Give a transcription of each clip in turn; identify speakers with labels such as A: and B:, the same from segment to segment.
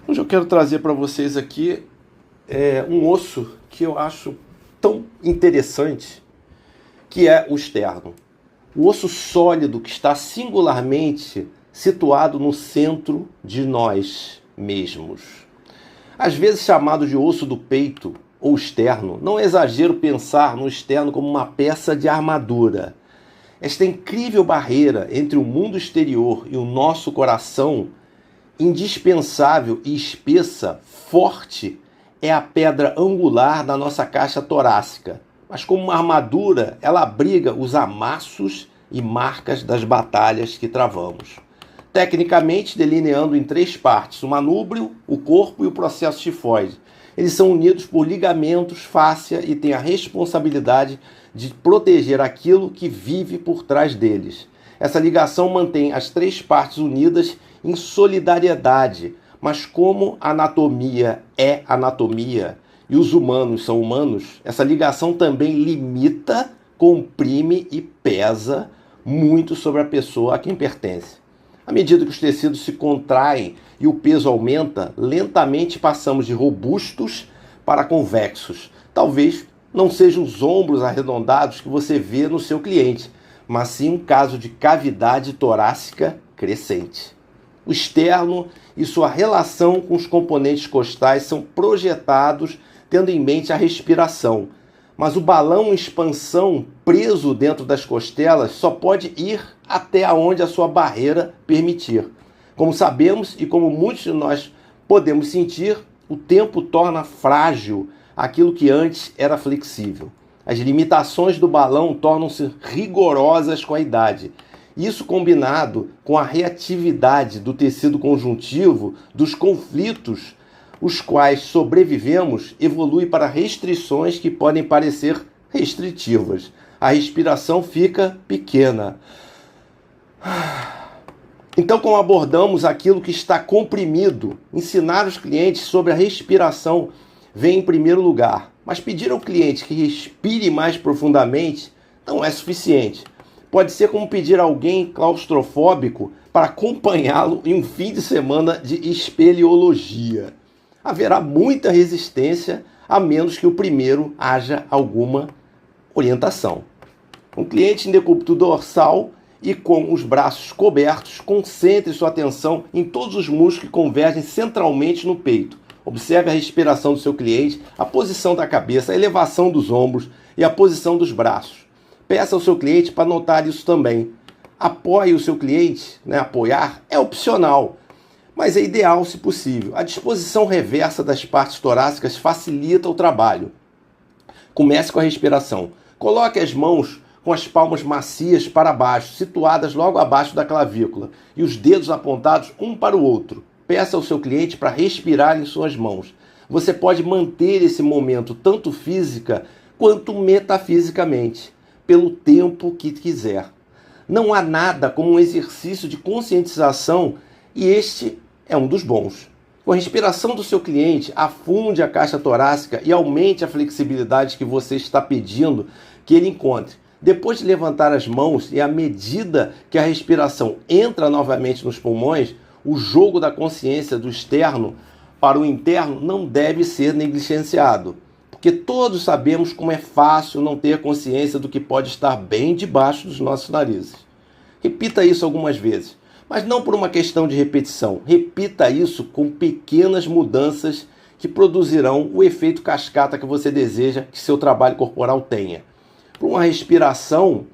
A: Hoje eu quero trazer para vocês aqui um osso que eu acho tão interessante, que é o externo. O osso sólido que está singularmente situado no centro de nós mesmos. Às vezes chamado de osso do peito ou externo, não é exagero pensar no externo como uma peça de armadura. Esta incrível barreira entre o mundo exterior e o nosso coração, indispensável e espessa, forte, é a pedra angular da nossa caixa torácica. Mas como uma armadura, ela abriga os amassos e marcas das batalhas que travamos. Tecnicamente, delineando em 3 partes, o manúbrio, o corpo e o processo tifoide. Eles são unidos por ligamentos, fáscia e têm a responsabilidade de proteger aquilo que vive por trás deles. Essa ligação mantém as 3 partes unidas em solidariedade, mas como a anatomia é anatomia e os humanos são humanos, essa ligação também limita, comprime e pesa muito sobre a pessoa a quem pertence. À medida que os tecidos se contraem e o peso aumenta, lentamente passamos de robustos para convexos. Talvez não sejam os ombros arredondados que você vê no seu cliente, mas sim um caso de cavidade torácica crescente. O externo e sua relação com os componentes costais são projetados tendo em mente a respiração. Mas o balão em expansão preso dentro das costelas só pode ir até onde a sua barreira permitir. Como sabemos e como muitos de nós podemos sentir, o tempo torna frágil aquilo que antes era flexível. As limitações do balão tornam-se rigorosas com a idade. Isso combinado com a reatividade do tecido conjuntivo, dos conflitos os quais sobrevivemos, evolui para restrições que podem parecer restritivas. A respiração fica pequena. Então, como abordamos aquilo que está comprimido? Ensinar os clientes sobre a respiração vem em primeiro lugar, mas pedir ao cliente que respire mais profundamente não é suficiente. Pode ser como pedir a alguém claustrofóbico para acompanhá-lo em um fim de semana de espeleologia. Haverá muita resistência, a menos que o primeiro haja alguma orientação. Um cliente em decúbito dorsal e com os braços cobertos, concentre sua atenção em todos os músculos que convergem centralmente no peito. Observe a respiração do seu cliente, a posição da cabeça, a elevação dos ombros e a posição dos braços. Peça ao seu cliente para notar isso também. Apoie o seu cliente, apoiar é opcional, mas é ideal se possível. A disposição reversa das partes torácicas facilita o trabalho. Comece com a respiração. Coloque as mãos com as palmas macias para baixo, situadas logo abaixo da clavícula, e os dedos apontados um para o outro. Peça ao seu cliente para respirar em suas mãos. Você pode manter esse momento tanto física quanto metafisicamente, pelo tempo que quiser. Não há nada como um exercício de conscientização e este é um dos bons. Com a respiração do seu cliente, afunde a caixa torácica e aumente a flexibilidade que você está pedindo que ele encontre. Depois de levantar as mãos e à medida que a respiração entra novamente nos pulmões, o jogo da consciência do externo para o interno não deve ser negligenciado, porque todos sabemos como é fácil não ter consciência do que pode estar bem debaixo dos nossos narizes. Repita isso algumas vezes, mas não por uma questão de repetição. Repita isso com pequenas mudanças que produzirão o efeito cascata que você deseja que seu trabalho corporal tenha. Para uma respiração,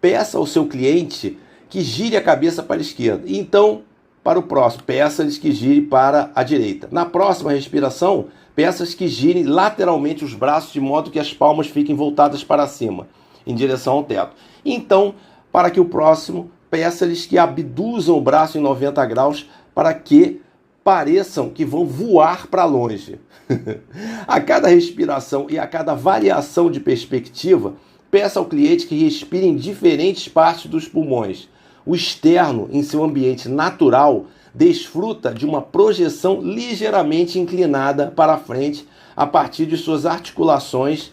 A: peça ao seu cliente que gire a cabeça para a esquerda. E então, para o próximo, peça-lhes que gire para a direita. Na próxima respiração, peça-lhes que girem lateralmente os braços de modo que as palmas fiquem voltadas para cima, em direção ao teto. Então, para que o próximo, peça-lhes que abduzam o braço em 90 graus para que pareçam que vão voar para longe. A cada respiração e a cada variação de perspectiva, peça ao cliente que respire em diferentes partes dos pulmões. O externo, em seu ambiente natural, desfruta de uma projeção ligeiramente inclinada para a frente a partir de suas articulações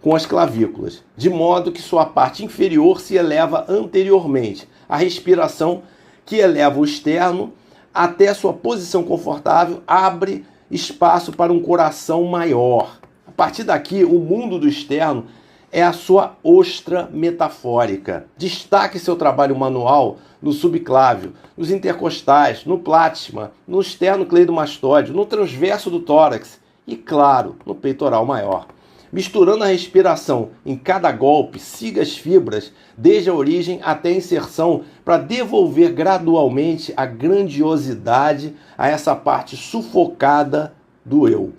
A: com as clavículas, de modo que sua parte inferior se eleva anteriormente. A respiração que eleva o externo até a sua posição confortável, abre espaço para um coração maior. A partir daqui, o mundo do externo é a sua ostra metafórica. Destaque seu trabalho manual no subclávio, nos intercostais, no plátima, no esternocleidomastóide, no transverso do tórax e, claro, no peitoral maior. Misturando a respiração em cada golpe, siga as fibras desde a origem até a inserção para devolver gradualmente a grandiosidade a essa parte sufocada do eu.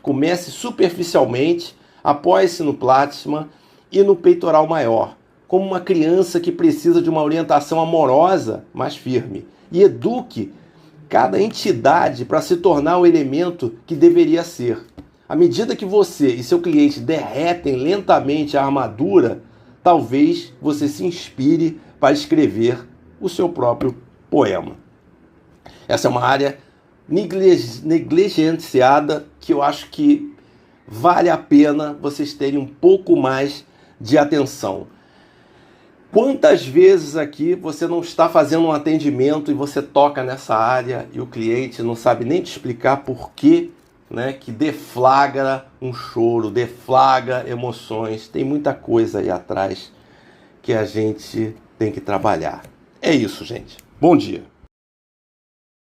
A: Comece superficialmente, apoie-se no plátima e no peitoral maior, como uma criança que precisa de uma orientação amorosa, mas firme, e eduque cada entidade para se tornar o elemento que deveria ser. À medida que você e seu cliente derretem lentamente a armadura, talvez você se inspire para escrever o seu próprio poema. Essa é uma área negligenciada que eu acho que vale a pena vocês terem um pouco mais de atenção. Quantas vezes aqui você não está fazendo um atendimento e você toca nessa área e o cliente não sabe nem te explicar por quê, né, que deflagra um choro, deflagra emoções. Tem muita coisa aí atrás que a gente tem que trabalhar. É isso, gente. Bom dia.